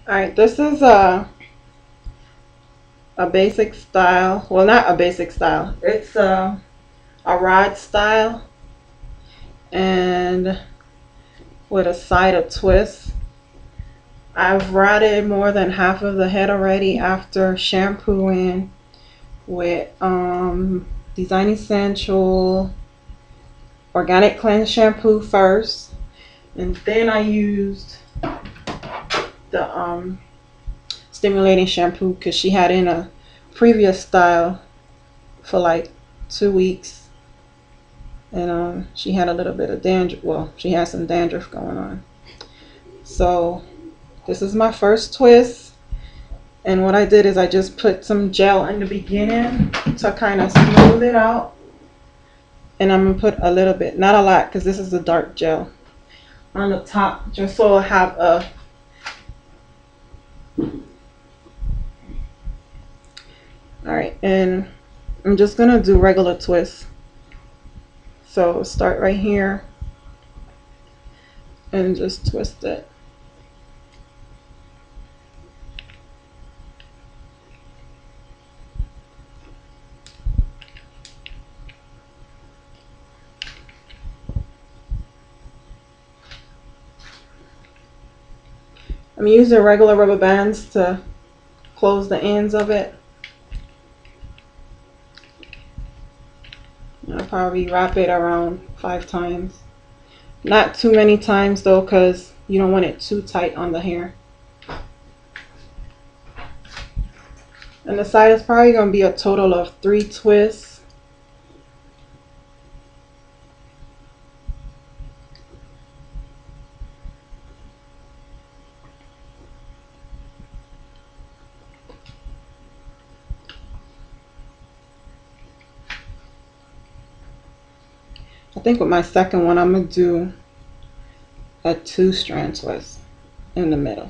Alright, this is a basic style. Well, not a basic style. It's a rod style and with a side of twist. I've rodded more than half of the head already after shampooing with Design Essential Organic Cleanse shampoo first, and then I used the stimulating shampoo because she had in a previous style for like 2 weeks, and she had a little bit of dandruff. Well, she had some dandruff going on. So this is my first twist, and what I did is I just put some gel in the beginning to kind of smooth it out, and I'm gonna put a little bit, not a lot, because this is a dark gel on the top, just so I have a alright, and I'm just gonna do regular twists. So start right here and just twist it. I'm using regular rubber bands to close the ends of it. I'll probably wrap it around 5 times. Not too many times though, because you don't want it too tight on the hair. And the side is probably going to be a total of 3 twists. I think with my second one, I'm going to do a 2-strand twist in the middle.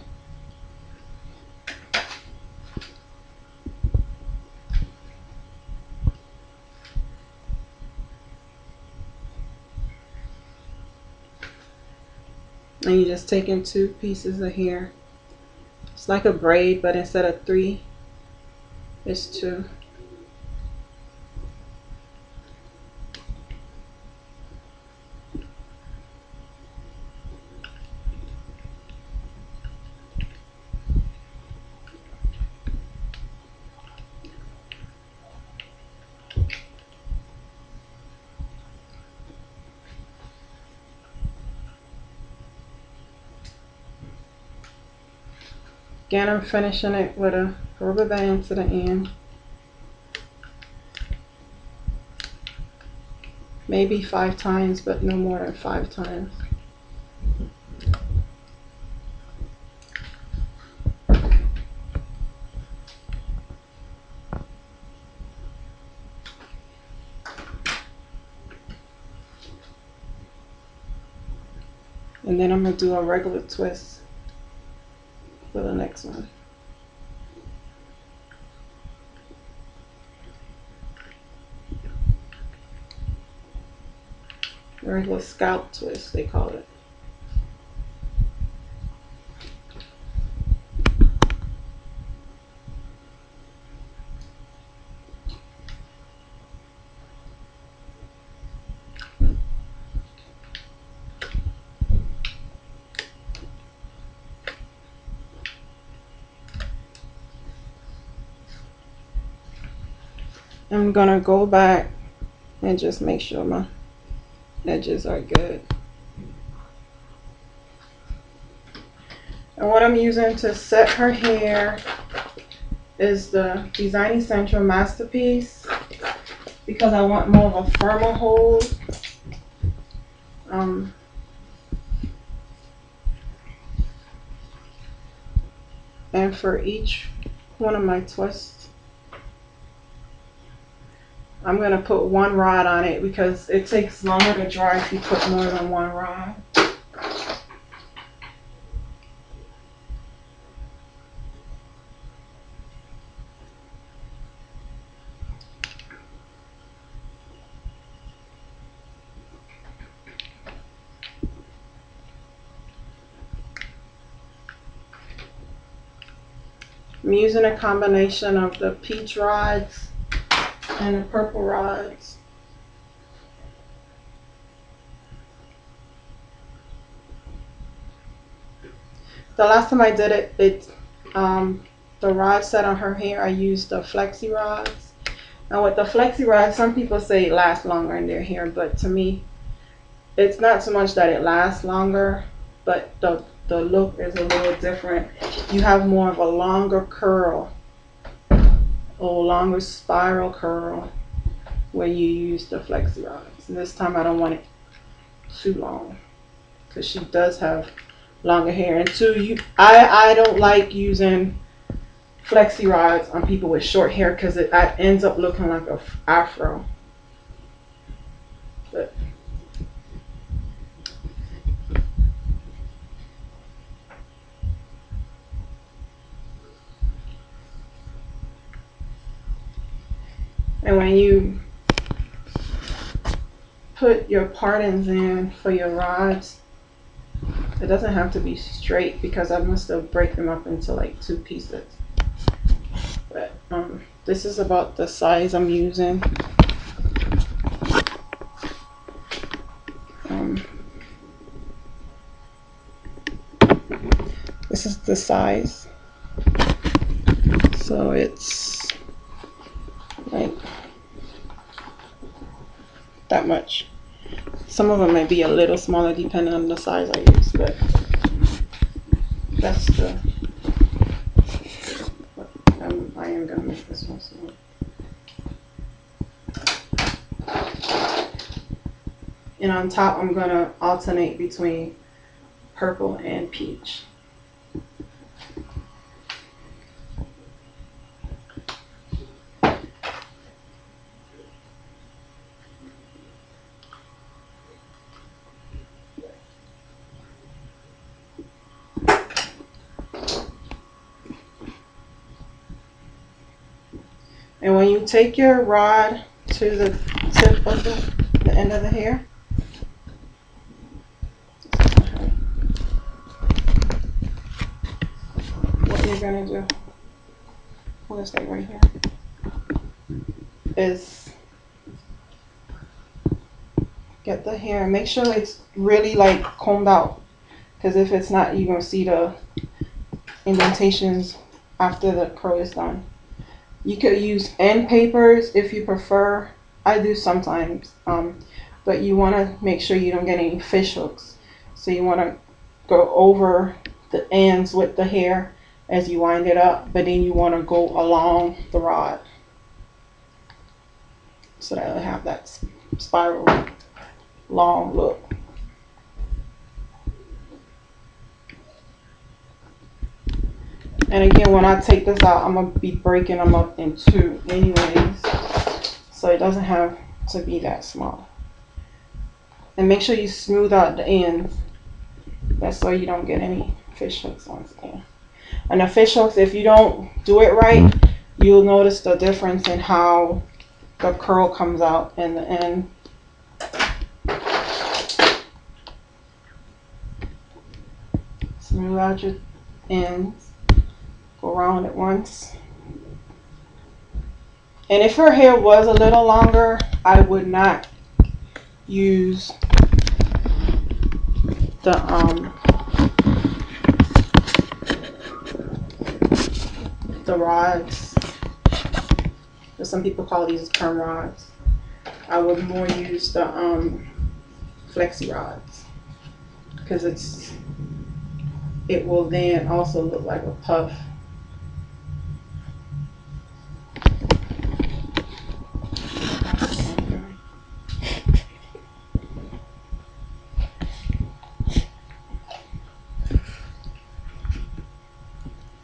And you just take in 2 pieces of hair. It's like a braid, but instead of 3, it's 2. Again, I'm finishing it with a rubber band to the end. Maybe 5 times, but no more than 5 times. And then I'm going to do a regular twist for the next one. Regular scalp twist, they call it. I'm going to go back and just make sure my edges are good. And what I'm using to set her hair is the Design Essential Masterpiece, because I want more of a firmer hold. And for each one of my twists, I'm going to put 1 rod on it because it takes longer to dry if you put more than 1 rod. I'm using a combination of the peach rods and the purple rods. The last time I did it, the rod set on her hair, I used the flexi rods. And with the flexi rods, some people say it lasts longer in their hair, but to me, it's not so much that it lasts longer, but the look is a little different. You have more of a longer curl, or longer spiral curl when you use the flexi rods. And this time I don't want it too long because she does have longer hair. And two, I don't like using flexi rods on people with short hair because it ends up looking like a afro. But and when you put your partings in for your rods, it doesn't have to be straight because I must have break them up into like 2 pieces. But this is about the size I'm using. This is the size. So it's like that much. Some of them may be a little smaller depending on the size I use, but that's the. I am gonna make this one small. And on top, I'm gonna alternate between purple and peach. And when you take your rod to the tip of the end of the hair, what you're gonna do, I'm gonna stay right here, is get the hair, make sure it's really like combed out, because if it's not, you're gonna see the indentations after the curl is done. You could use end papers if you prefer. I do sometimes, but you want to make sure you don't get any fish hooks. So you want to go over the ends with the hair as you wind it up, but then you want to go along the rod so that it'll have that spiral long look. And again, when I take this out, I'm going to be breaking them up in 2 anyways, so it doesn't have to be that small. And make sure you smooth out the ends. That's so you don't get any fish hooks once again. And the fish hooks, if you don't do it right, you'll notice the difference in how the curl comes out in the end. Smooth out your ends. Go around it once. And if her hair was a little longer, I would not use the rods. Some people call these perm rods. I would more use the flexi rods because it will then also look like a puff.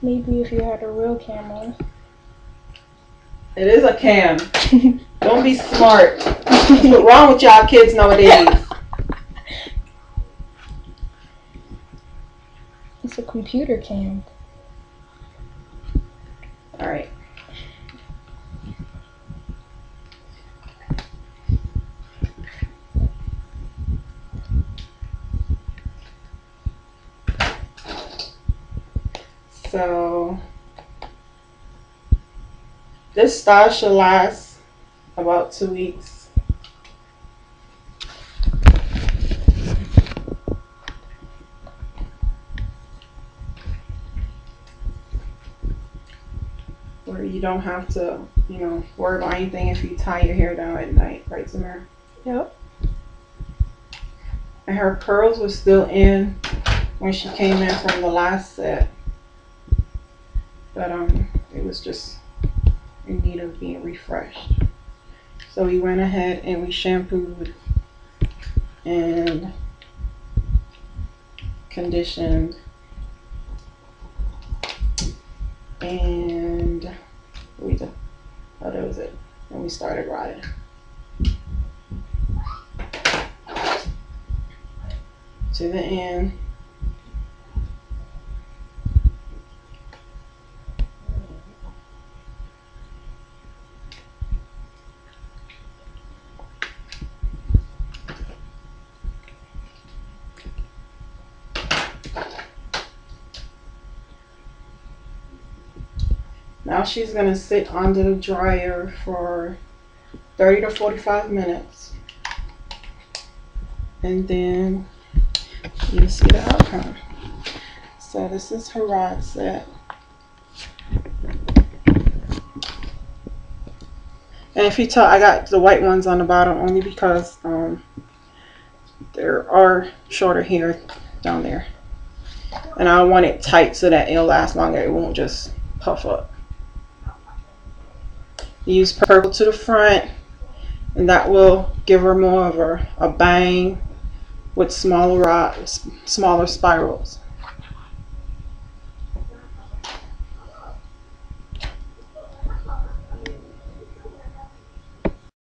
Maybe if you had a real camera. It is a cam. Don't be smart. What's wrong with y'all kids nowadays? It's a computer cam. All right. So This style should last about 2 weeks. Where you don't have to, worry about anything if you tie your hair down at night, right, Samara? Yep. And her curls were still in when she came in from the last set. But it was just in need of being refreshed. So we went ahead and we shampooed and conditioned and that was it. And we started riding. To the end. Now she's going to sit under the dryer for 30 to 45 minutes. And then you see the outcome. So this is her rod set. And if you tell, I got the white ones on the bottom only because there are shorter hair down there. And I want it tight so that it'll last longer. It won't just puff up. Use purple to the front, and that will give her more of a bang with smaller spirals.